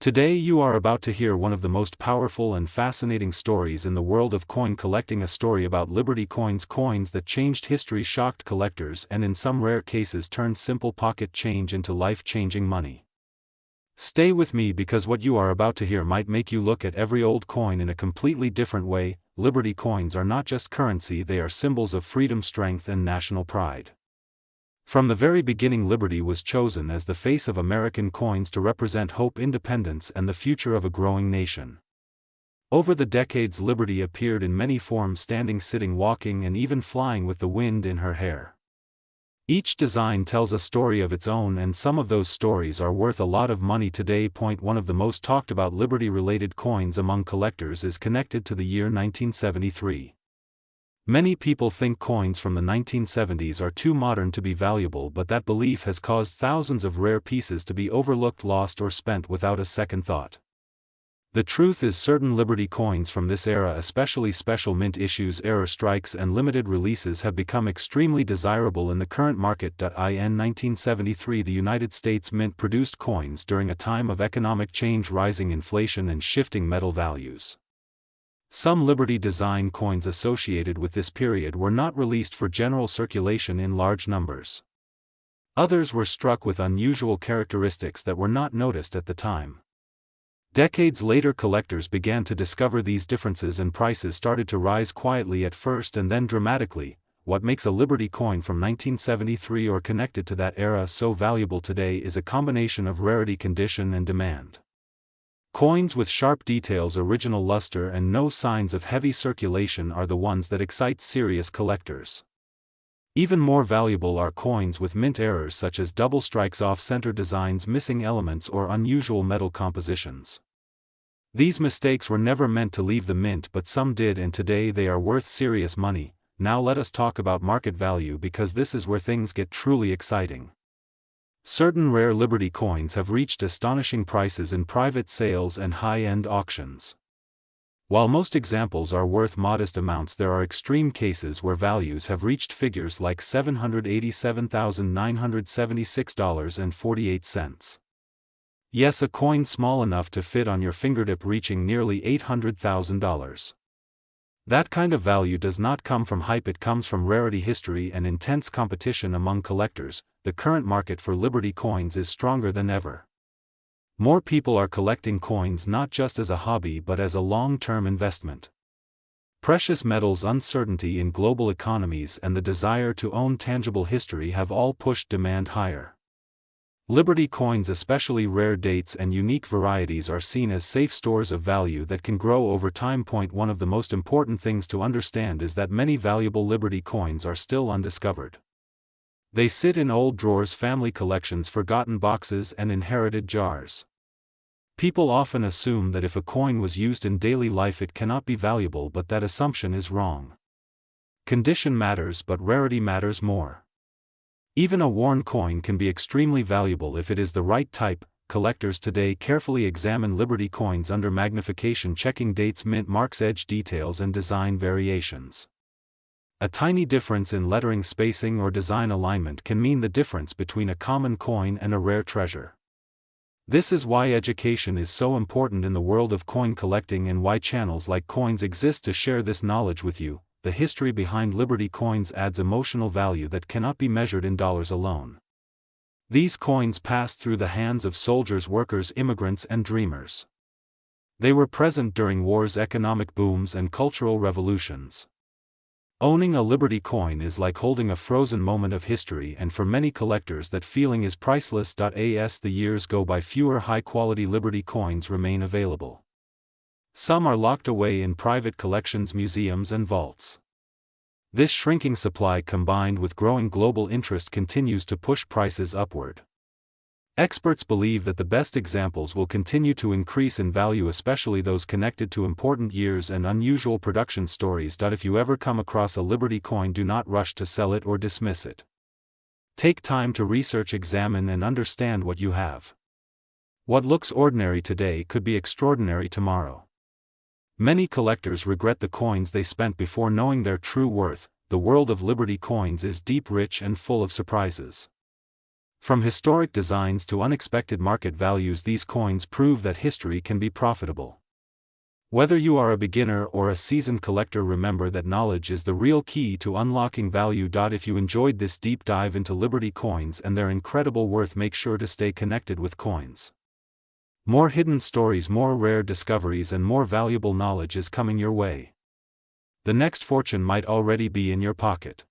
Today you are about to hear one of the most powerful and fascinating stories in the world of coin collecting, a story about Liberty coins, coins that changed history, shocked collectors, and in some rare cases turned simple pocket change into life-changing money. Stay with me because what you are about to hear might make you look at every old coin in a completely different way. Liberty coins are not just currency, they are symbols of freedom, strength, and national pride. From the very beginning, Liberty was chosen as the face of American coins to represent hope, independence, and the future of a growing nation. Over the decades, Liberty appeared in many forms, standing, sitting, walking, and even flying with the wind in her hair. Each design tells a story of its own, and some of those stories are worth a lot of money today. One of the most talked about Liberty-related coins among collectors is connected to the year 1973. Many people think coins from the 1970s are too modern to be valuable, but that belief has caused thousands of rare pieces to be overlooked, lost, or spent without a second thought. The truth is, certain Liberty coins from this era, especially special mint issues, error strikes, and limited releases, have become extremely desirable in the current market. In 1973, the United States Mint produced coins during a time of economic change, rising inflation, and shifting metal values. Some Liberty design coins associated with this period were not released for general circulation in large numbers. Others were struck with unusual characteristics that were not noticed at the time. Decades later, collectors began to discover these differences, and prices started to rise quietly at first and then dramatically. What makes a Liberty coin from 1973 or connected to that era so valuable today is a combination of rarity, condition, and demand. Coins with sharp details, original luster, and no signs of heavy circulation are the ones that excite serious collectors. Even more valuable are coins with mint errors, such as double strikes, off-center designs, missing elements, or unusual metal compositions. These mistakes were never meant to leave the mint, but some did, and today they are worth serious money. Now let us talk about market value, because this is where things get truly exciting. Certain rare Liberty coins have reached astonishing prices in private sales and high-end auctions. While most examples are worth modest amounts, there are extreme cases where values have reached figures like $787,976.48. Yes, a coin small enough to fit on your fingertip reaching nearly $800,000. That kind of value does not come from hype, it comes from rarity, history, and intense competition among collectors. The current market for Liberty coins is stronger than ever. More people are collecting coins not just as a hobby but as a long-term investment. Precious metals, uncertainty in global economies, and the desire to own tangible history have all pushed demand higher. Liberty coins, especially rare dates and unique varieties, are seen as safe stores of value that can grow over time. One of the most important things to understand is that many valuable Liberty coins are still undiscovered. They sit in old drawers, family collections, forgotten boxes, and inherited jars. People often assume that if a coin was used in daily life it cannot be valuable, but that assumption is wrong. Condition matters, but rarity matters more. Even a worn coin can be extremely valuable if it is the right type. Collectors today carefully examine Liberty coins under magnification, checking dates, mint marks, edge details, and design variations. A tiny difference in lettering, spacing, or design alignment can mean the difference between a common coin and a rare treasure. This is why education is so important in the world of coin collecting, and why channels like Coins exist to share this knowledge with you. The history behind Liberty coins adds emotional value that cannot be measured in dollars alone. These coins passed through the hands of soldiers, workers, immigrants, and dreamers. They were present during wars, economic booms, and cultural revolutions. Owning a Liberty coin is like holding a frozen moment of history, and for many collectors that feeling is priceless. As the years go by, fewer high-quality Liberty coins remain available. Some are locked away in private collections, museums, and vaults. This shrinking supply, combined with growing global interest, continues to push prices upward. Experts believe that the best examples will continue to increase in value, especially those connected to important years and unusual production stories. If you ever come across a Liberty coin, do not rush to sell it or dismiss it. Take time to research, examine, and understand what you have. What looks ordinary today could be extraordinary tomorrow. Many collectors regret the coins they spent before knowing their true worth. The world of Liberty coins is deep, rich, and full of surprises. From historic designs to unexpected market values, these coins prove that history can be profitable. Whether you are a beginner or a seasoned collector, remember that knowledge is the real key to unlocking value. If you enjoyed this deep dive into Liberty coins and their incredible worth, make sure to stay connected with Coins. More hidden stories, more rare discoveries, and more valuable knowledge is coming your way. The next fortune might already be in your pocket.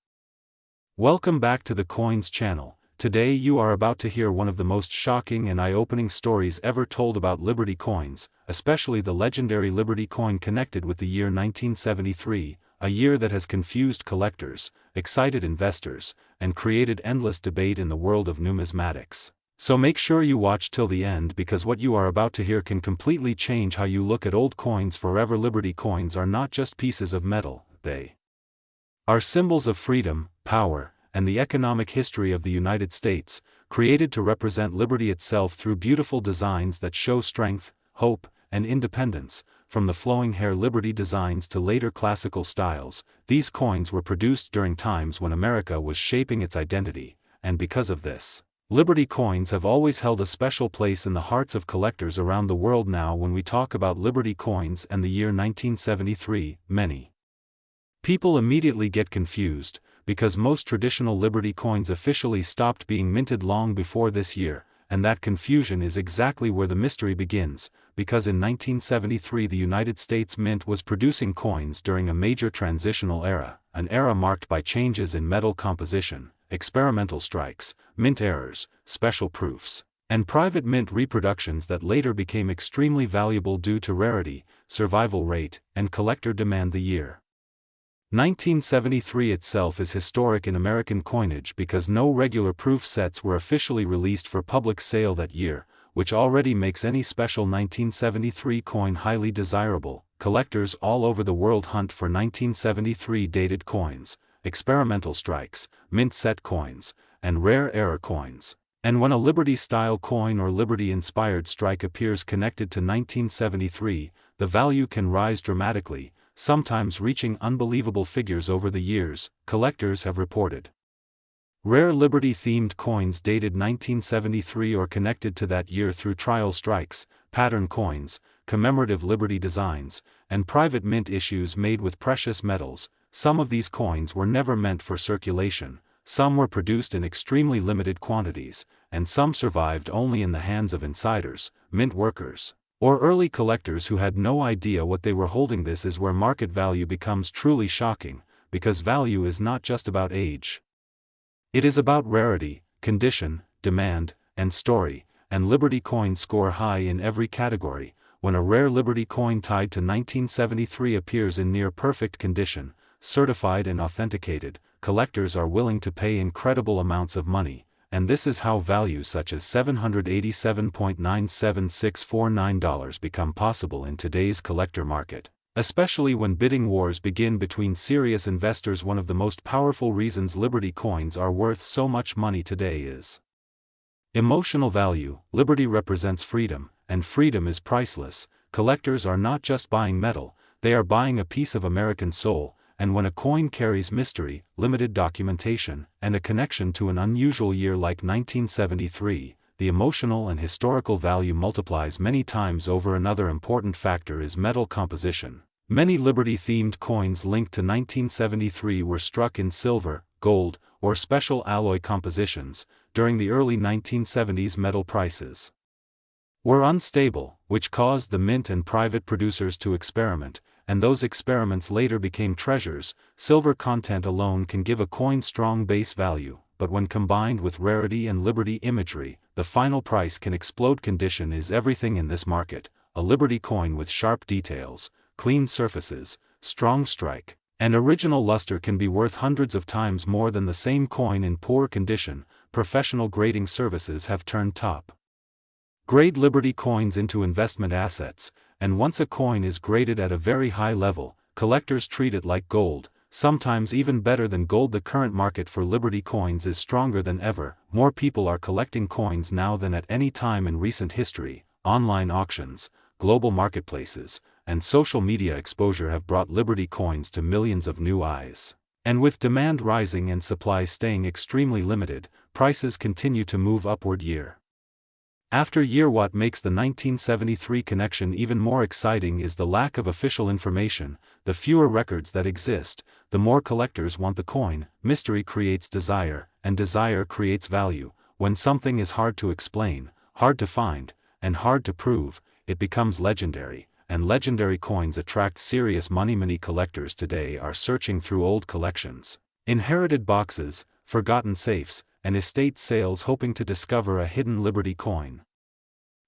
Welcome back to the Coins channel. Today you are about to hear one of the most shocking and eye-opening stories ever told about Liberty coins, especially the legendary Liberty coin connected with the year 1973, a year that has confused collectors, excited investors, and created endless debate in the world of numismatics. So make sure you watch till the end, because what you are about to hear can completely change how you look at old coins forever. Liberty coins are not just pieces of metal, they are symbols of freedom, power, and the economic history of the United States, created to represent liberty itself through beautiful designs that show strength, hope, and independence. From the flowing hair Liberty designs to later classical styles, these coins were produced during times when America was shaping its identity, and because of this, Liberty coins have always held a special place in the hearts of collectors around the world. Now, when we talk about Liberty coins and the year 1973, many people immediately get confused, because most traditional Liberty coins officially stopped being minted long before this year, and that confusion is exactly where the mystery begins, because in 1973 the United States Mint was producing coins during a major transitional era, an era marked by changes in metal composition, experimental strikes, mint errors, special proofs, and private mint reproductions that later became extremely valuable due to rarity, survival rate, and collector demand. The year 1973 itself is historic in American coinage because no regular proof sets were officially released for public sale that year, which already makes any special 1973 coin highly desirable. Collectors all over the world hunt for 1973 dated coins, experimental strikes, mint set coins, and rare error coins. And when a Liberty-style coin or Liberty-inspired strike appears connected to 1973, the value can rise dramatically, sometimes reaching unbelievable figures. Over the years, collectors have reported rare Liberty-themed coins dated 1973 or connected to that year through trial strikes, pattern coins, commemorative Liberty designs, and private mint issues made with precious metals. Some of these coins were never meant for circulation, some were produced in extremely limited quantities, and some survived only in the hands of insiders, mint workers, or early collectors who had no idea what they were holding. This is where market value becomes truly shocking, because value is not just about age. It is about rarity, condition, demand, and story, and Liberty coins score high in every category. When a rare Liberty coin tied to 1973 appears in near perfect condition, certified and authenticated, collectors are willing to pay incredible amounts of money. And this is how values such as $787.97649 become possible in today's collector market, especially when bidding wars begin between serious investors. One of the most powerful reasons Liberty coins are worth so much money today is emotional value. Liberty represents freedom, and freedom is priceless. Collectors are not just buying metal, they are buying a piece of American soul. And when a coin carries mystery, limited documentation, and a connection to an unusual year like 1973, the emotional and historical value multiplies many times over. Another important factor is metal composition. Many Liberty-themed coins linked to 1973 were struck in silver, gold, or special alloy compositions. During the early 1970s, metal prices were unstable, which caused the mint and private producers to experiment, and those experiments later became treasures. Silver content alone can give a coin strong base value, but when combined with rarity and Liberty imagery, the final price can explode. Condition is everything in this market. A Liberty coin with sharp details, clean surfaces, strong strike, and original luster can be worth hundreds of times more than the same coin in poor condition. Professional grading services have turned top grade Liberty coins into investment assets, and once a coin is graded at a very high level, collectors treat it like gold, sometimes even better than gold. The current market for Liberty coins is stronger than ever. More people are collecting coins now than at any time in recent history. Online auctions, global marketplaces, and social media exposure have brought Liberty coins to millions of new eyes. And with demand rising and supply staying extremely limited, prices continue to move upward year after year. What makes the 1973 connection even more exciting is the lack of official information. The fewer records that exist, the more collectors want the coin. Mystery creates desire, and desire creates value. When something is hard to explain, hard to find, and hard to prove, it becomes legendary, and legendary coins attract serious money. Many collectors today are searching through old collections, inherited boxes, forgotten safes, and estate sales hoping to discover a hidden Liberty coin.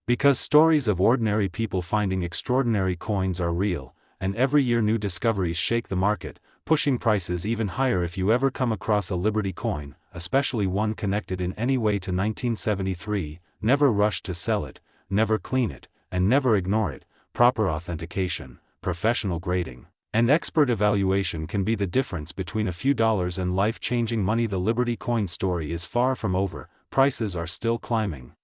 Because stories of ordinary people finding extraordinary coins are real, and every year new discoveries shake the market, pushing prices even higher. If you ever come across a Liberty coin, especially one connected in any way to 1973, never rush to sell it, never clean it, and never ignore it. Proper authentication, professional grading, and expert evaluation can be the difference between a few dollars and life-changing money. The Liberty coin story is far from over. Prices are still climbing.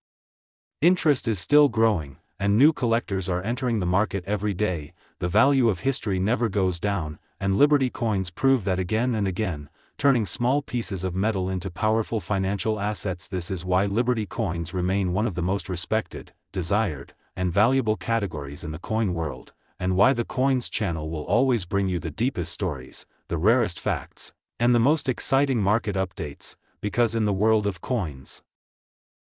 Interest is still growing, and new collectors are entering the market every day. The value of history never goes down, and Liberty coins prove that again and again, turning small pieces of metal into powerful financial assets. This is why Liberty coins remain one of the most respected, desired, and valuable categories in the coin world, and why the Coins channel will always bring you the deepest stories, the rarest facts, and the most exciting market updates, because in the world of coins,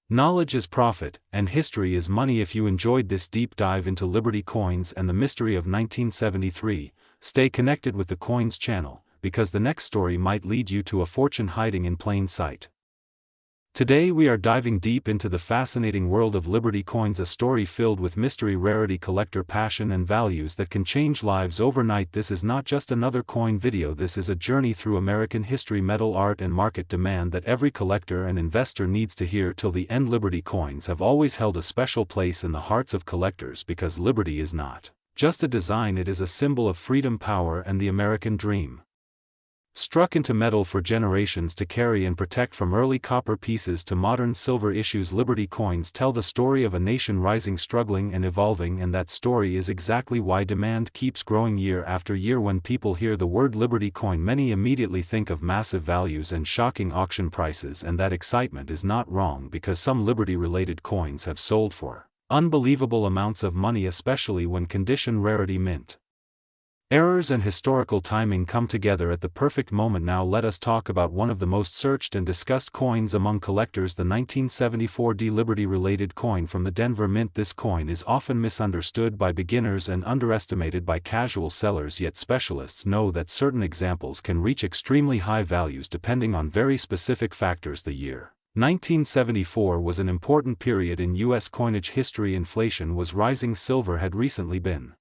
knowledge is profit, and history is money. If you enjoyed this deep dive into Liberty coins and the mystery of 1973, stay connected with the Coins channel, because the next story might lead you to a fortune hiding in plain sight. Today we are diving deep into the fascinating world of Liberty coins, a story filled with mystery, rarity, collector passion, and values that can change lives overnight. This is not just another coin video, this is a journey through American history, metal art, and market demand that every collector and investor needs to hear till the end. Liberty coins have always held a special place in the hearts of collectors because Liberty is not just a design, it is a symbol of freedom, power, and the American dream. Struck into metal for generations to carry and protect, from early copper pieces to modern silver issues, Liberty coins tell the story of a nation rising, struggling, and evolving, and that story is exactly why demand keeps growing year after year. When people hear the word Liberty coin, many immediately think of massive values and shocking auction prices, and that excitement is not wrong, because some Liberty-related coins have sold for unbelievable amounts of money, especially when condition, rarity, mint errors, and historical timing come together at the perfect moment. Now let us talk about one of the most searched and discussed coins among collectors, the 1974 Liberty-related coin from the Denver Mint. This coin is often misunderstood by beginners and underestimated by casual sellers, yet specialists know that certain examples can reach extremely high values depending on very specific factors. The year 1974 was an important period in U.S. coinage history. Inflation was rising, silver had recently been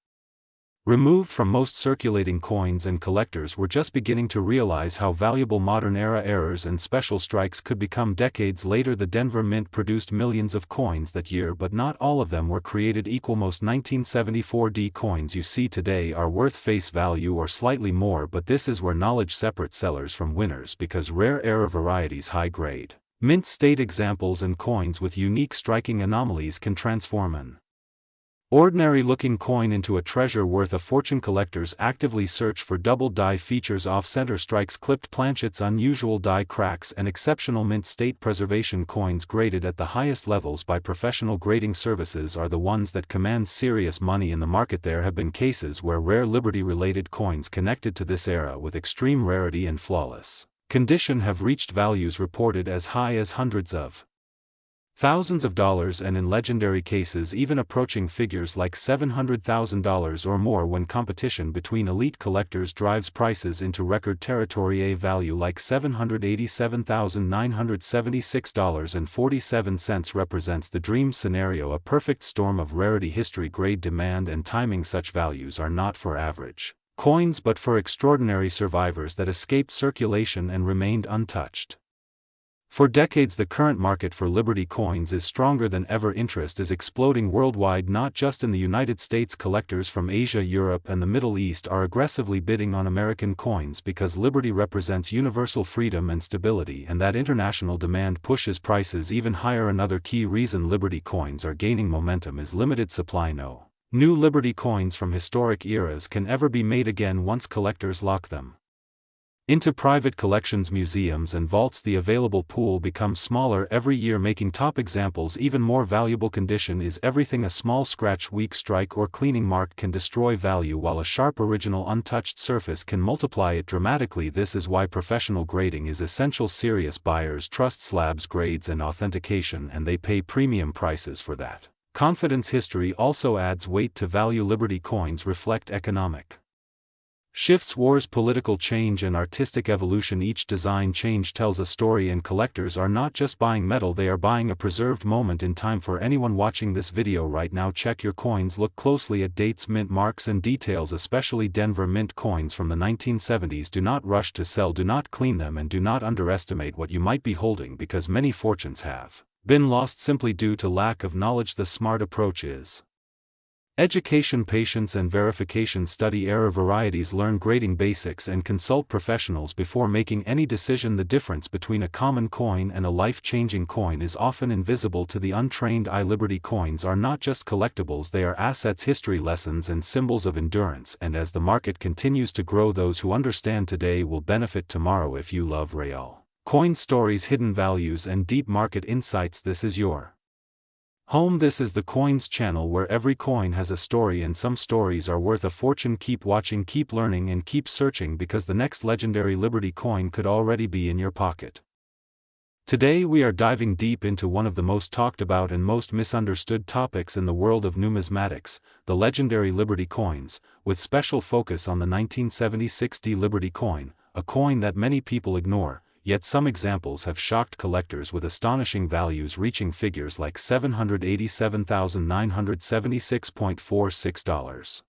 removed from most circulating coins, and collectors were just beginning to realize how valuable modern-era errors and special strikes could become. Decades later, the Denver Mint produced millions of coins that year, but not all of them were created equal. Most 1974 coins you see today are worth face value or slightly more, but this is where knowledge separates sellers from winners, because rare era varieties, high-grade mint state examples, and coins with unique striking anomalies can transform an ordinary-looking coin into a treasure worth a fortune. Collectors actively search for double die features, off-center strikes, clipped planchets, unusual die cracks, and exceptional mint state preservation. Coins graded at the highest levels by professional grading services are the ones that command serious money in the market. There have been cases where rare Liberty-related coins connected to this era with extreme rarity and flawless condition have reached values reported as high as hundreds of thousands of dollars, and in legendary cases even approaching figures like $700,000 or more. When competition between elite collectors drives prices into record territory, a value like $787,976.47 represents the dream scenario, a perfect storm of rarity, history, grade, demand, and timing. Such values are not for average coins but for extraordinary survivors that escaped circulation and remained untouched. For decades, the current market for Liberty coins is stronger than ever. Interest is exploding worldwide, not just in the United States. Collectors from Asia, Europe, and the Middle East are aggressively bidding on American coins because Liberty represents universal freedom and stability, and that international demand pushes prices even higher. Another key reason Liberty coins are gaining momentum is limited supply. No new Liberty coins from historic eras can ever be made again once collectors lock them Into private collections, museums and vaults. The available pool becomes smaller every year, making top examples even more valuable. Condition is everything. A small scratch, weak strike or cleaning mark can destroy value, while a sharp original untouched surface can multiply it dramatically. This is why professional grading is essential. Serious buyers trust slabs, grades and authentication, and they pay premium prices for that. Confidence. History also adds weight to value. Liberty coins reflect economic shifts, wars, political change and artistic evolution. Each design change tells a story, and collectors are not just buying metal, they are buying a preserved moment in time. For anyone watching this video right now, check your coins. Look closely at dates, mint marks and details, especially Denver Mint coins from the 1970s. Do not rush to sell, do not clean them, and do not underestimate what you might be holding, because many fortunes have been lost simply due to lack of knowledge. The smart approach is education, patience and verification. Study error varieties, learn grading basics and consult professionals before making any decision. The difference between a common coin and a life-changing coin is often invisible to the untrained eye. Liberty coins are not just collectibles, they are assets, history lessons and symbols of endurance, and as the market continues to grow, those who understand today will benefit tomorrow. If you love real coin stories, hidden values and deep market insights, this is your home. This is the Coins channel, where every coin has a story, and some stories are worth a fortune. Keep watching, keep learning and keep searching, because the next legendary Liberty coin could already be in your pocket. Today we are diving deep into one of the most talked about and most misunderstood topics in the world of numismatics, the legendary Liberty coins, with special focus on the 1976 Liberty coin, a coin that many people ignore. Yet some examples have shocked collectors with astonishing values, reaching figures like $787,976.46.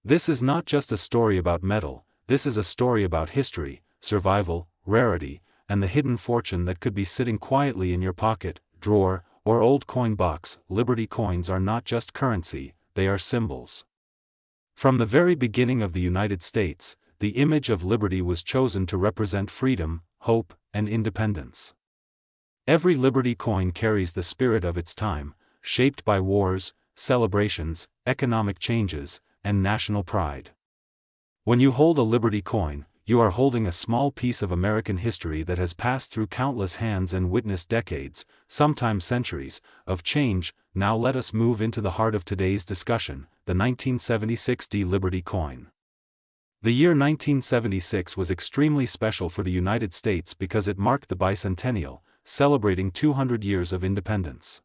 This is not just a story about metal, this is a story about history, survival, rarity, and the hidden fortune that could be sitting quietly in your pocket, drawer, or old coin box. Liberty coins are not just currency, they are symbols. From the very beginning of the United States, the image of liberty was chosen to represent freedom, hope, and independence. Every Liberty coin carries the spirit of its time, shaped by wars, celebrations, economic changes, and national pride. When you hold a Liberty coin, you are holding a small piece of American history that has passed through countless hands and witnessed decades, sometimes centuries, of change. Now let us move into the heart of today's discussion, the 1976 Liberty coin. The year 1976 was extremely special for the United States because it marked the bicentennial, celebrating 200 years of independence.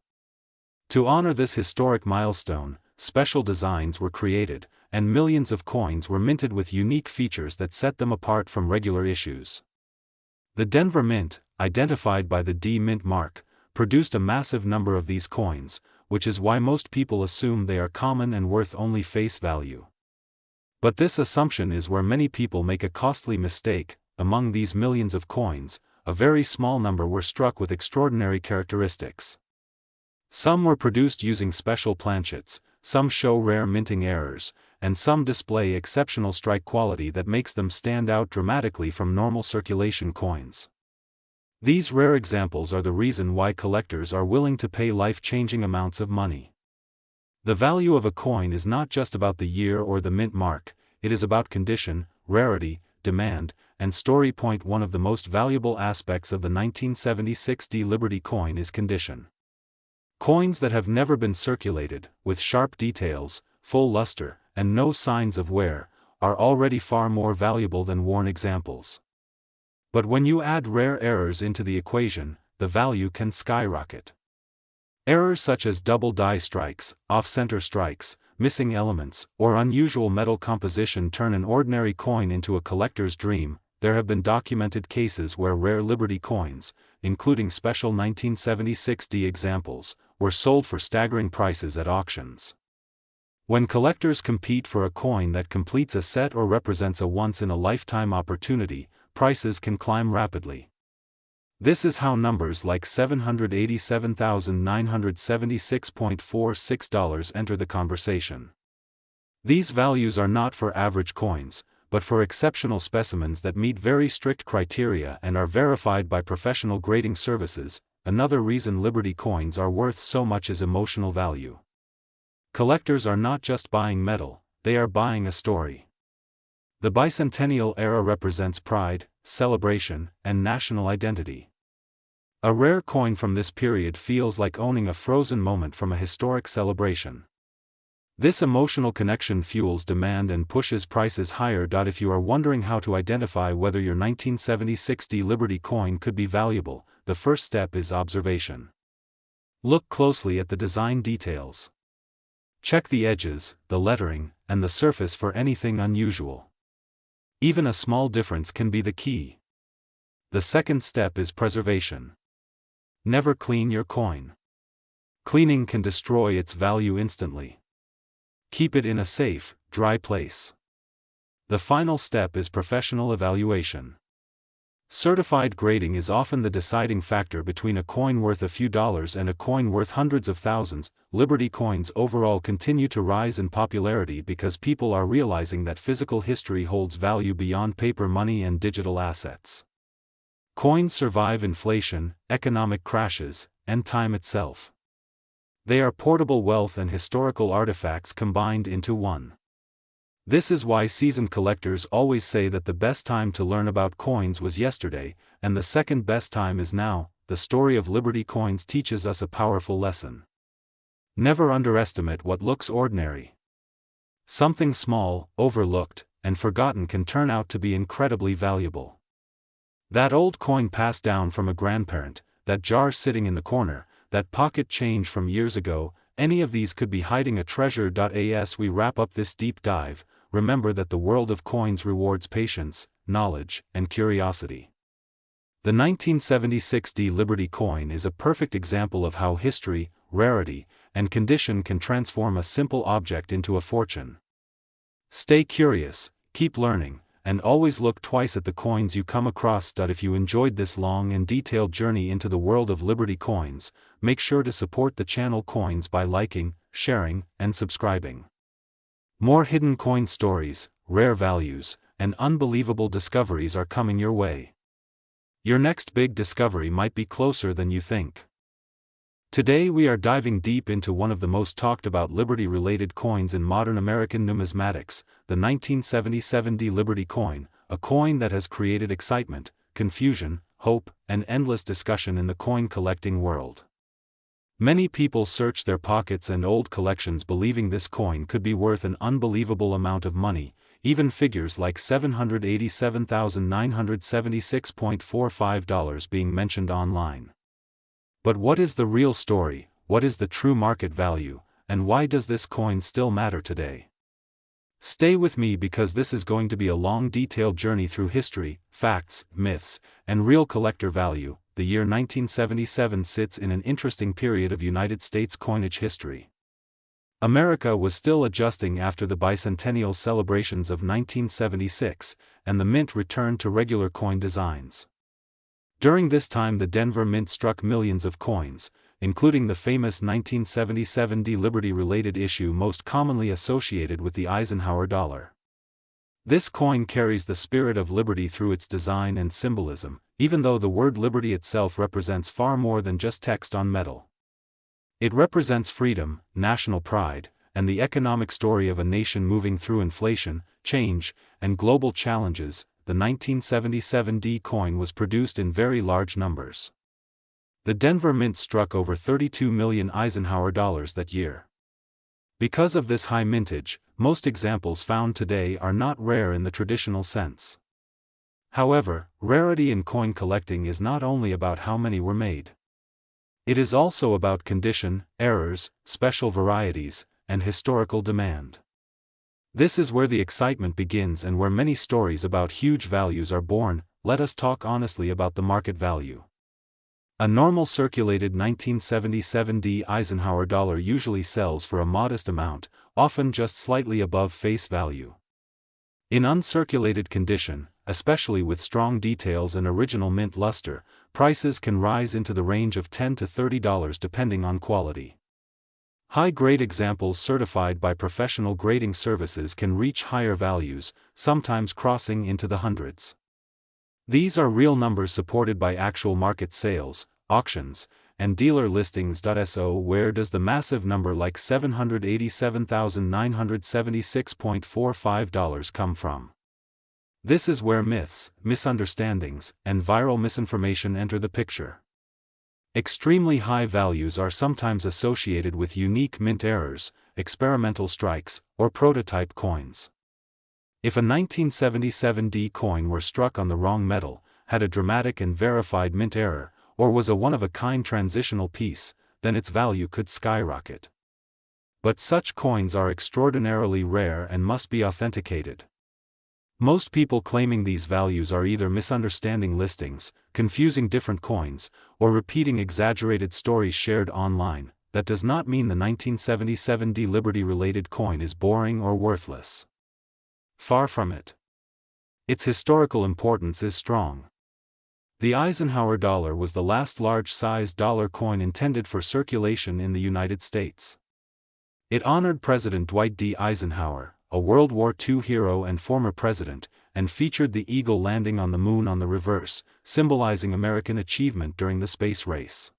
To honor this historic milestone, special designs were created, and millions of coins were minted with unique features that set them apart from regular issues. The Denver Mint, identified by the D Mint mark, produced a massive number of these coins, which is why most people assume they are common and worth only face value. But this assumption is where many people make a costly mistake. Among these millions of coins, a very small number were struck with extraordinary characteristics. Some were produced using special planchets, some show rare minting errors, and some display exceptional strike quality that makes them stand out dramatically from normal circulation coins. These rare examples are the reason why collectors are willing to pay life-changing amounts of money. The value of a coin is not just about the year or the mint mark, it is about condition, rarity, demand, and story. One of the most valuable aspects of the 1976 Liberty coin is condition. Coins that have never been circulated, with sharp details, full luster, and no signs of wear, are already far more valuable than worn examples. But when you add rare errors into the equation, the value can skyrocket. Errors such as double die strikes, off-center strikes, missing elements, or unusual metal composition turn an ordinary coin into a collector's dream. There have been documented cases where rare Liberty coins, including special 1976 examples, were sold for staggering prices at auctions. When collectors compete for a coin that completes a set or represents a once-in-a-lifetime opportunity, prices can climb rapidly. This is how numbers like $787,976.46 enter the conversation. These values are not for average coins, but for exceptional specimens that meet very strict criteria and are verified by professional grading services. Another reason Liberty coins are worth so much is emotional value. Collectors are not just buying metal, they are buying a story. The bicentennial era represents pride, celebration, and national identity. A rare coin from this period feels like owning a frozen moment from a historic celebration. This emotional connection fuels demand and pushes prices higher. If you are wondering how to identify whether your 1976 D Liberty coin could be valuable, the first step is observation. Look closely at the design details. Check the edges, the lettering, and the surface for anything unusual. Even a small difference can be the key. The second step is preservation. Never clean your coin. Cleaning can destroy its value instantly. Keep it in a safe, dry place. The final step is professional evaluation. Certified grading is often the deciding factor between a coin worth a few dollars and a coin worth hundreds of thousands. Liberty coins overall continue to rise in popularity because people are realizing that physical history holds value beyond paper money and digital assets. Coins survive inflation, economic crashes, and time itself. They are portable wealth and historical artifacts combined into one. This is why seasoned collectors always say that the best time to learn about coins was yesterday, and the second best time is now. The story of Liberty coins teaches us a powerful lesson. Never underestimate what looks ordinary. Something small, overlooked, and forgotten can turn out to be incredibly valuable. That old coin passed down from a grandparent, that jar sitting in the corner, that pocket change from years ago, any of these could be hiding a treasure. As we wrap up this deep dive, remember that the world of coins rewards patience, knowledge, and curiosity. The 1976 D Liberty coin is a perfect example of how history, rarity, and condition can transform a simple object into a fortune. Stay curious, keep learning, and always look twice at the coins you come across. If you enjoyed this long and detailed journey into the world of Liberty coins, make sure to support the channel Coins by liking, sharing, and subscribing. More hidden coin stories, rare values, and unbelievable discoveries are coming your way. Your next big discovery might be closer than you think. Today we are diving deep into one of the most talked about Liberty-related coins in modern American numismatics, the 1977 D Liberty coin, a coin that has created excitement, confusion, hope, and endless discussion in the coin collecting world. Many people search their pockets and old collections believing this coin could be worth an unbelievable amount of money, even figures like $787,976.45 being mentioned online. But what is the real story, what is the true market value, and why does this coin still matter today? Stay with me because this is going to be a long detailed journey through history, facts, myths, and real collector value. The year 1977 sits in an interesting period of United States coinage history. America was still adjusting after the bicentennial celebrations of 1976, and the mint returned to regular coin designs. During this time the Denver Mint struck millions of coins, including the famous 1977 D Liberty-related issue most commonly associated with the Eisenhower dollar. This coin carries the spirit of liberty through its design and symbolism, even though the word liberty itself represents far more than just text on metal. It represents freedom, national pride, and the economic story of a nation moving through inflation, change, and global challenges. The 1977 D coin was produced in very large numbers. The Denver Mint struck over 32 million Eisenhower dollars that year. Because of this high mintage, most examples found today are not rare in the traditional sense. However, rarity in coin collecting is not only about how many were made. It is also about condition, errors, special varieties, and historical demand. This is where the excitement begins and where many stories about huge values are born. Let us talk honestly about the market value. A normal circulated 1977 D Eisenhower dollar usually sells for a modest amount, often just slightly above face value. In uncirculated condition, especially with strong details and original mint luster, prices can rise into the range of $10 to $30 depending on quality. High-grade examples certified by professional grading services can reach higher values, sometimes crossing into the hundreds. These are real numbers supported by actual market sales, auctions, and dealer listings. So where does the massive number like $787,976.45 come from? This is where myths, misunderstandings, and viral misinformation enter the picture. Extremely high values are sometimes associated with unique mint errors, experimental strikes, or prototype coins. If a 1977 D coin were struck on the wrong metal, had a dramatic and verified mint error, or was a one-of-a-kind transitional piece, then its value could skyrocket. But such coins are extraordinarily rare and must be authenticated. Most people claiming these values are either misunderstanding listings, confusing different coins, or repeating exaggerated stories shared online. That does not mean the 1977 D Liberty-related coin is boring or worthless. Far from it. Its historical importance is strong. The Eisenhower dollar was the last large-sized dollar coin intended for circulation in the United States. It honored President Dwight D. Eisenhower, a World War II hero and former president, and featured the eagle landing on the moon on the reverse, symbolizing American achievement during the space race.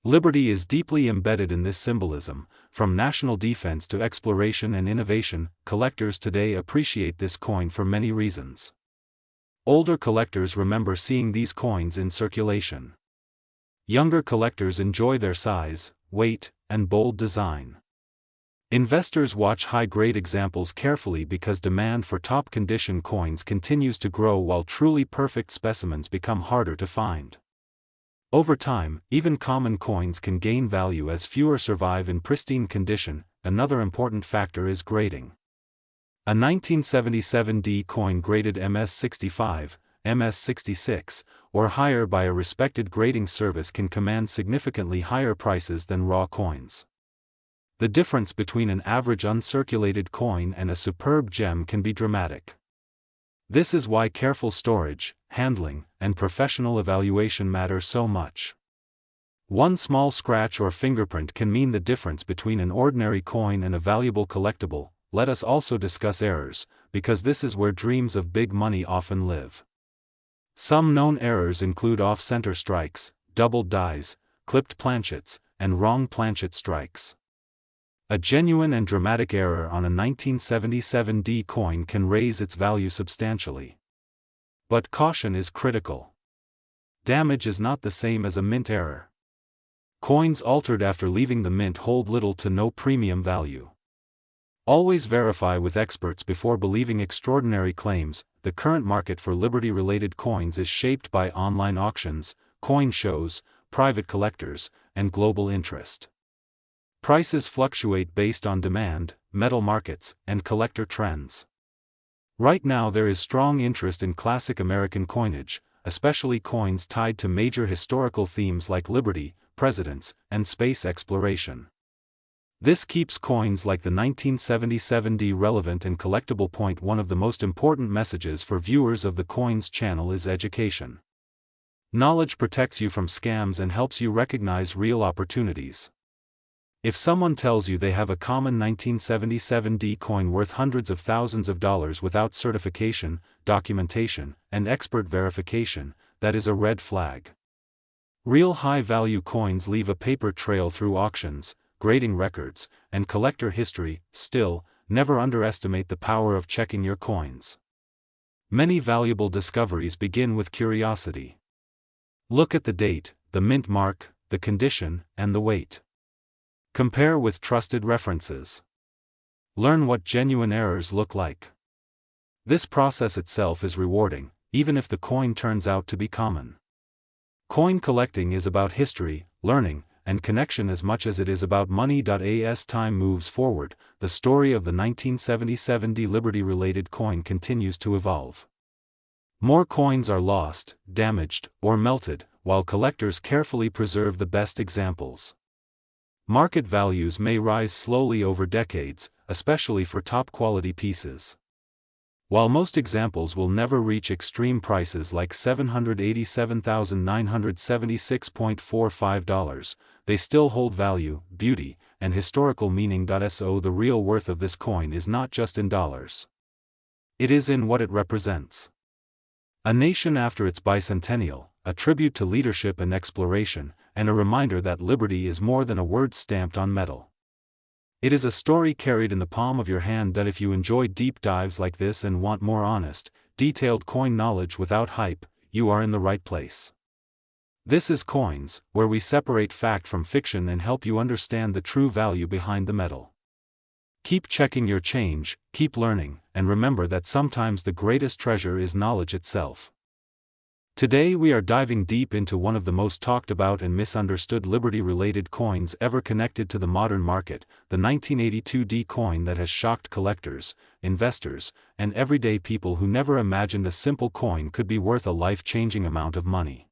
Liberty is deeply embedded in this symbolism. From national defense to exploration and innovation, collectors today appreciate this coin for many reasons. Older collectors remember seeing these coins in circulation. Younger collectors enjoy their size, weight, and bold design. Investors watch high-grade examples carefully because demand for top-condition coins continues to grow while truly perfect specimens become harder to find. Over time, even common coins can gain value as fewer survive in pristine condition. Another important factor is grading. A 1977 D coin graded MS65, MS66, or higher by a respected grading service can command significantly higher prices than raw coins. The difference between an average uncirculated coin and a superb gem can be dramatic. This is why careful storage, handling, and professional evaluation matter so much. One small scratch or fingerprint can mean the difference between an ordinary coin and a valuable collectible. Let us also discuss errors, because this is where dreams of big money often live. Some known errors include off-center strikes, doubled dies, clipped planchets, and wrong planchet strikes. A genuine and dramatic error on a 1977 D coin can raise its value substantially. But caution is critical. Damage is not the same as a mint error. Coins altered after leaving the mint hold little to no premium value. Always verify with experts before believing extraordinary claims. The current market for Liberty-related coins is shaped by online auctions, coin shows, private collectors, and global interest. Prices fluctuate based on demand, metal markets, and collector trends. Right now there is strong interest in classic American coinage, especially coins tied to major historical themes like liberty, presidents, and space exploration. This keeps coins like the 1977 D relevant and collectible. One of the most important messages for viewers of the Coins channel is education. Knowledge protects you from scams and helps you recognize real opportunities. If someone tells you they have a common 1977 D coin worth hundreds of thousands of dollars without certification, documentation, and expert verification, that is a red flag. Real high-value coins leave a paper trail through auctions, grading records, and collector history. Still, never underestimate the power of checking your coins. Many valuable discoveries begin with curiosity. Look at the date, the mint mark, the condition, and the weight. Compare with trusted references. Learn what genuine errors look like. This process itself is rewarding, even if the coin turns out to be common. Coin collecting is about history, learning, and connection as much as it is about money. As time moves forward, the story of the 1977 D Liberty-related coin continues to evolve. More coins are lost, damaged, or melted, while collectors carefully preserve the best examples. Market values may rise slowly over decades, especially for top-quality pieces. While most examples will never reach extreme prices like $787,976.45, they still hold value, beauty, and historical meaning. So the real worth of this coin is not just in dollars. It is in what it represents. A nation after its bicentennial, a tribute to leadership and exploration, and a reminder that liberty is more than a word stamped on metal. It is a story carried in the palm of your hand. If you enjoy deep dives like this and want more honest, detailed coin knowledge without hype, you are in the right place. This is Coins, where we separate fact from fiction and help you understand the true value behind the metal. Keep checking your change, keep learning, and remember that sometimes the greatest treasure is knowledge itself. Today we are diving deep into one of the most talked about and misunderstood Liberty-related coins ever connected to the modern market, the 1982 D coin that has shocked collectors, investors, and everyday people who never imagined a simple coin could be worth a life-changing amount of money.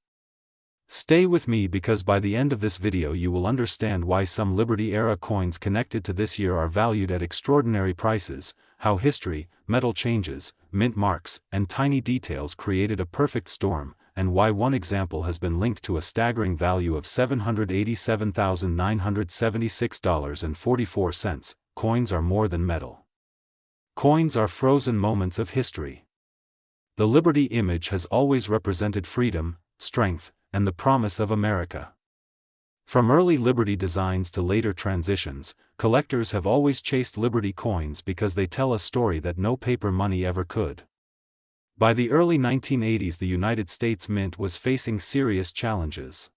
Stay with me because by the end of this video you will understand why some Liberty-era coins connected to this year are valued at extraordinary prices, how history, metal changes, mint marks, and tiny details created a perfect storm, and why one example has been linked to a staggering value of $787,976.44. Coins are more than metal. Coins are frozen moments of history. The Liberty image has always represented freedom, strength, and the promise of America. From early Liberty designs to later transitions, collectors have always chased Liberty coins because they tell a story that no paper money ever could. By the early 1980s, the United States Mint was facing serious challenges.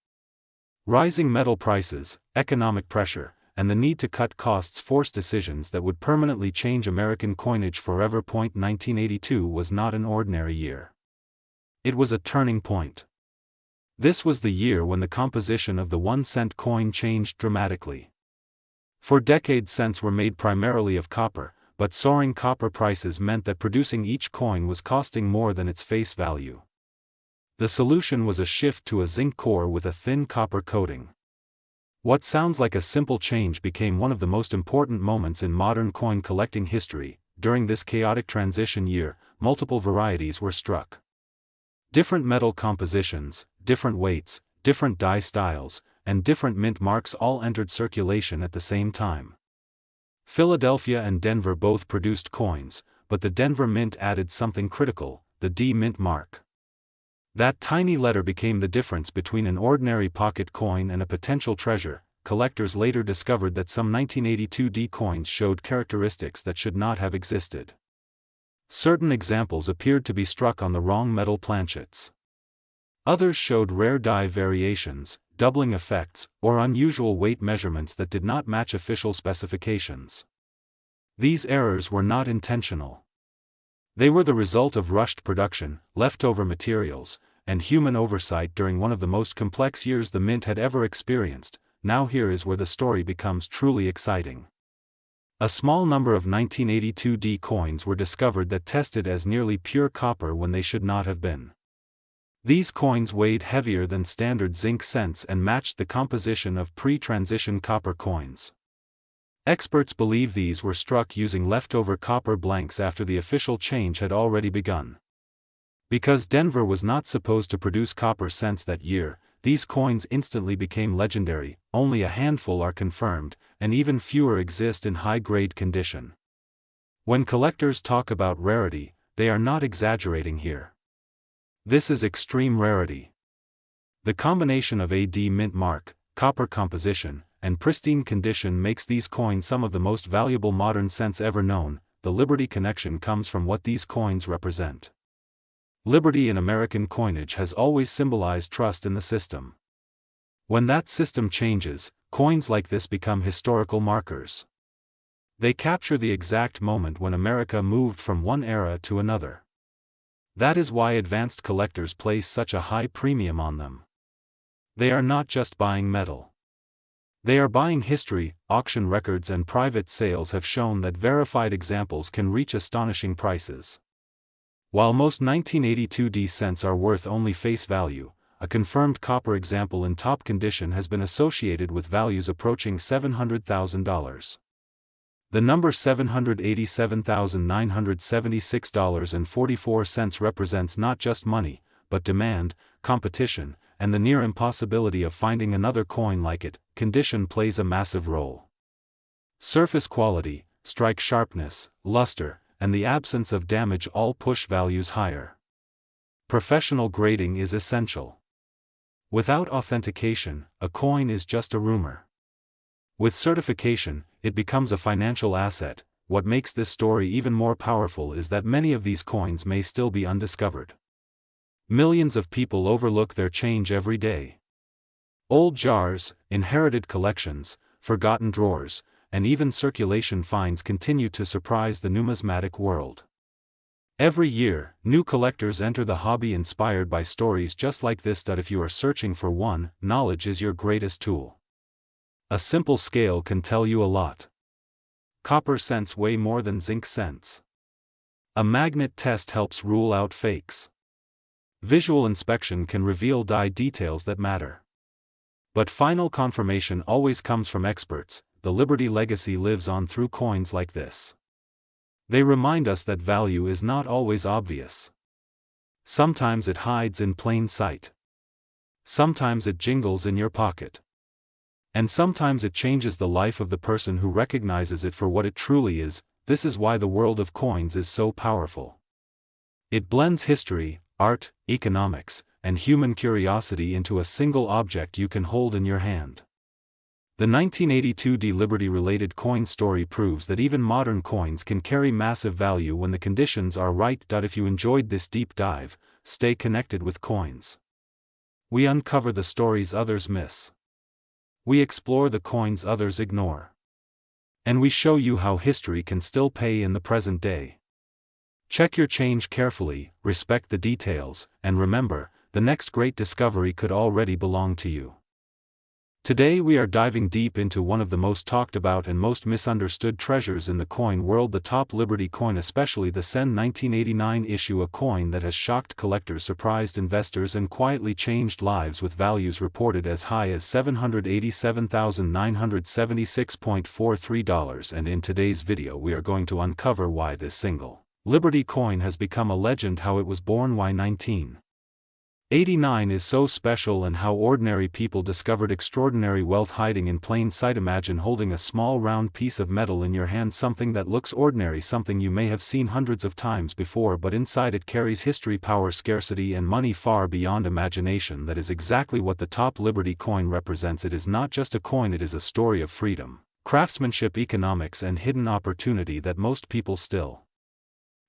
Rising metal prices, economic pressure, and the need to cut costs forced decisions that would permanently change American coinage forever. 1982 was not an ordinary year. It was a turning point. This was the year when the composition of the 1-cent coin changed dramatically. For decades cents were made primarily of copper, but soaring copper prices meant that producing each coin was costing more than its face value. The solution was a shift to a zinc core with a thin copper coating. What sounds like a simple change became one of the most important moments in modern coin collecting history. During this chaotic transition year, multiple varieties were struck. Different metal compositions, different weights, different die styles, and different mint marks all entered circulation at the same time. Philadelphia and Denver both produced coins, but the Denver Mint added something critical, the D mint mark. That tiny letter became the difference between an ordinary pocket coin and a potential treasure. Collectors later discovered that some 1982 D coins showed characteristics that should not have existed. Certain examples appeared to be struck on the wrong metal planchets. Others showed rare die variations, doubling effects, or unusual weight measurements that did not match official specifications. These errors were not intentional. They were the result of rushed production, leftover materials, and human oversight during one of the most complex years the Mint had ever experienced. Now here is where the story becomes truly exciting. A small number of 1982 D coins were discovered that tested as nearly pure copper when they should not have been. These coins weighed heavier than standard zinc cents and matched the composition of pre-transition copper coins. Experts believe these were struck using leftover copper blanks after the official change had already begun. Because Denver was not supposed to produce copper cents that year, these coins instantly became legendary. Only a handful are confirmed, and even fewer exist in high-grade condition. When collectors talk about rarity, they are not exaggerating here. This is extreme rarity. The combination of a D mint mark, copper composition, and pristine condition makes these coins some of the most valuable modern cents ever known. The Liberty connection comes from what these coins represent. Liberty in American coinage has always symbolized trust in the system. When that system changes, coins like this become historical markers. They capture the exact moment when America moved from one era to another. That is why advanced collectors place such a high premium on them. They are not just buying metal. They are buying history. Auction records and private sales have shown that verified examples can reach astonishing prices. While most 1982 D cents are worth only face value, a confirmed copper example in top condition has been associated with values approaching $700,000. The number $787,976.44 represents not just money, but demand, competition, and the near impossibility of finding another coin like it. Condition plays a massive role. Surface quality, strike sharpness, luster, and the absence of damage all push values higher. Professional grading is essential. Without authentication, a coin is just a rumor. With certification, it becomes a financial asset, what makes this story even more powerful is that many of these coins may still be undiscovered. Millions of people overlook their change every day. Old jars, inherited collections, forgotten drawers, and even circulation finds continue to surprise the numismatic world. Every year, new collectors enter the hobby inspired by stories just like this. If you are searching for one, knowledge is your greatest tool. A simple scale can tell you a lot. Copper cents weigh more than zinc cents. A magnet test helps rule out fakes. Visual inspection can reveal die details that matter. But final confirmation always comes from experts. The Liberty legacy lives on through coins like this. They remind us that value is not always obvious. Sometimes it hides in plain sight. Sometimes it jingles in your pocket. And sometimes it changes the life of the person who recognizes it for what it truly is. This is why the world of coins is so powerful. It blends history, art, economics, and human curiosity into a single object you can hold in your hand. The 1982 Liberty-related coin story proves that even modern coins can carry massive value when the conditions are right. If you enjoyed this deep dive, stay connected with coins. We uncover the stories others miss. We explore the coins others ignore. And we show you how history can still pay in the present day. Check your change carefully, respect the details, and remember, the next great discovery could already belong to you. Today we are diving deep into one of the most talked about and most misunderstood treasures in the coin world, the top Liberty coin, especially the CEN 1989 issue, a coin that has shocked collectors, surprised investors, and quietly changed lives, with values reported as high as $787,976.43. And in today's video we are going to uncover why this single Liberty coin has become a legend, how it was born, why 1989 is so special, and how ordinary people discovered extraordinary wealth hiding in plain sight. Imagine holding a small round piece of metal in your hand, something that looks ordinary, something you may have seen hundreds of times before, but inside it carries history, power, scarcity, and money far beyond imagination. That is exactly what the top Liberty coin represents. It is not just a coin, it is a story of freedom, craftsmanship, economics, and hidden opportunity that most people still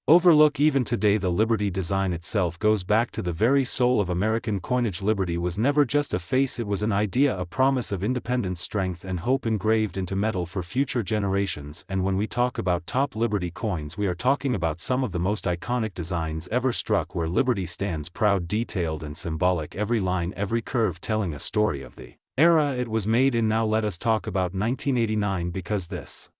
overlook even today. The Liberty design itself goes back to the very soul of American coinage. Liberty was never just a face, it was an idea, a promise of independence, strength, and hope engraved into metal for future generations. And when we talk about top Liberty coins, we are talking about some of the most iconic designs ever struck, where Liberty stands proud, detailed, and symbolic, every line, every curve telling a story of the era it was made in. Now let us talk about 1989, because this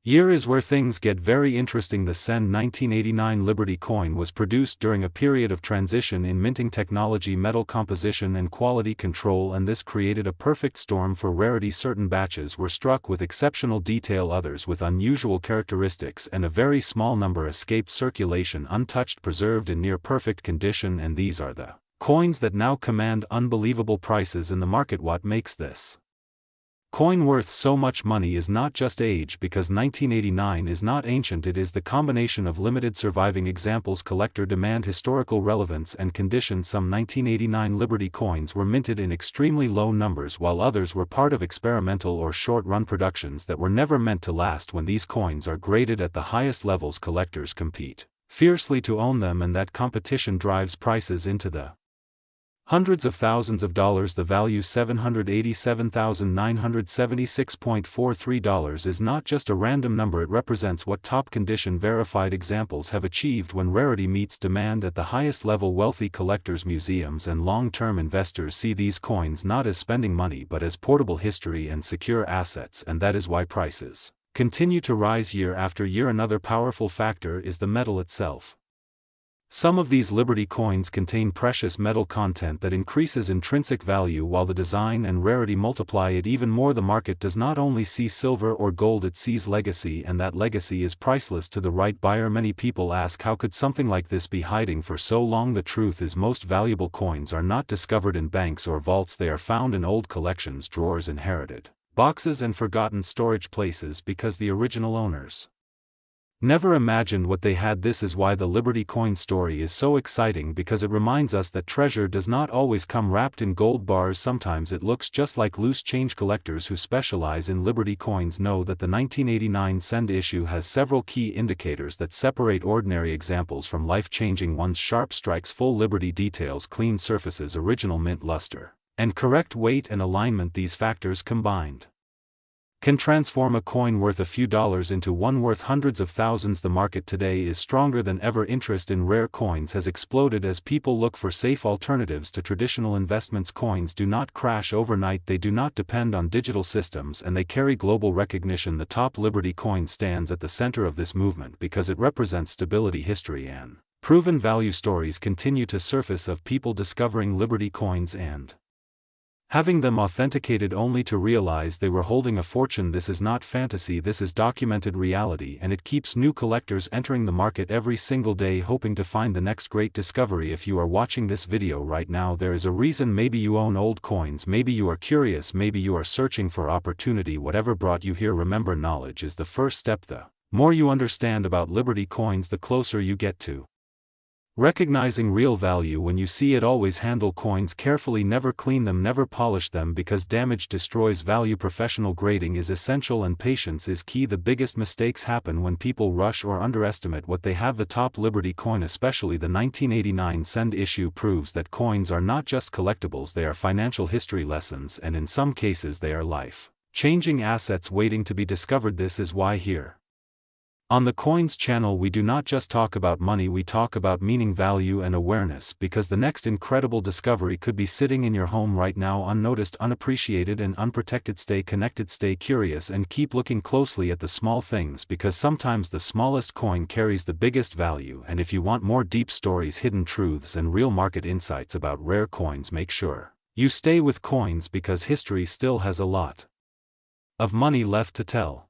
year is where things get very interesting. The CEN 1989 Liberty coin was produced during a period of transition in minting technology, metal composition, and quality control, and this created a perfect storm for rarity. Certain batches were struck with exceptional detail, others with unusual characteristics, and a very small number escaped circulation untouched, preserved in near perfect condition. And these are the coins that now command unbelievable prices in the market. What makes this coin worth so much money is not just age, because 1989 is not ancient, it is the combination of limited surviving examples, collector demand, historical relevance, and condition. Some 1989 Liberty coins were minted in extremely low numbers, while others were part of experimental or short-run productions that were never meant to last. When these coins are graded at the highest levels, collectors compete fiercely to own them, and that competition drives prices into the hundreds of thousands of dollars. The value $787,976.43 is not just a random number, it represents what top condition verified examples have achieved when rarity meets demand at the highest level. Wealthy collectors, museums, and long-term investors see these coins not as spending money but as portable history and secure assets, and that is why prices continue to rise year after year. Another powerful factor is the metal itself. Some of these Liberty coins contain precious metal content that increases intrinsic value, while the design and rarity multiply it even more. The market does not only see silver or gold, it sees legacy, and that legacy is priceless to the right buyer. Many people ask, how could something like this be hiding for so long? The truth is, most valuable coins are not discovered in banks or vaults, they are found in old collections, drawers, inherited boxes, and forgotten storage places, because the original owners Never imagined what they had. This is why the Liberty coin story is so exciting, because it reminds us that treasure does not always come wrapped in gold bars. Sometimes it looks just like loose change. Collectors who specialize in Liberty coins know that the 1989 cent issue has several key indicators that separate ordinary examples from life-changing ones: sharp strikes, full Liberty details, clean surfaces, original mint luster, and correct weight and alignment. These factors combined can transform a coin worth a few dollars into one worth hundreds of thousands. The market today is stronger than ever. Interest in rare coins has exploded as people look for safe alternatives to traditional investments. Coins do not crash overnight, they do not depend on digital systems, and they carry global recognition. The top Liberty coin stands at the center of this movement because it represents stability. History and proven value stories continue to surface of people discovering Liberty coins and having them authenticated only to realize they were holding a fortune. This is not fantasy, this is documented reality, and it keeps new collectors entering the market every single day, hoping to find the next great discovery. If you are watching this video right now, there is a reason. Maybe you own old coins, maybe you are curious, maybe you are searching for opportunity. Whatever brought you here, remember, knowledge is the first step. The more you understand about Liberty coins, the closer you get to recognizing real value. When you see it, always handle coins carefully, never clean them, never polish them, because damage destroys value. Professional grading is essential and patience is key. The biggest mistakes happen when people rush or underestimate what they have. The top Liberty coin, especially the 1989 cent issue, proves that coins are not just collectibles, they are financial history lessons, and in some cases they are life-changing assets waiting to be discovered. This is why here on the Coins channel we do not just talk about money, we talk about meaning, value, and awareness, because the next incredible discovery could be sitting in your home right now, unnoticed, unappreciated, and unprotected. Stay connected, stay curious, and keep looking closely at the small things, because sometimes the smallest coin carries the biggest value. And if you want more deep stories, hidden truths, and real market insights about rare coins, make sure you stay with Coins, because history still has a lot of money left to tell.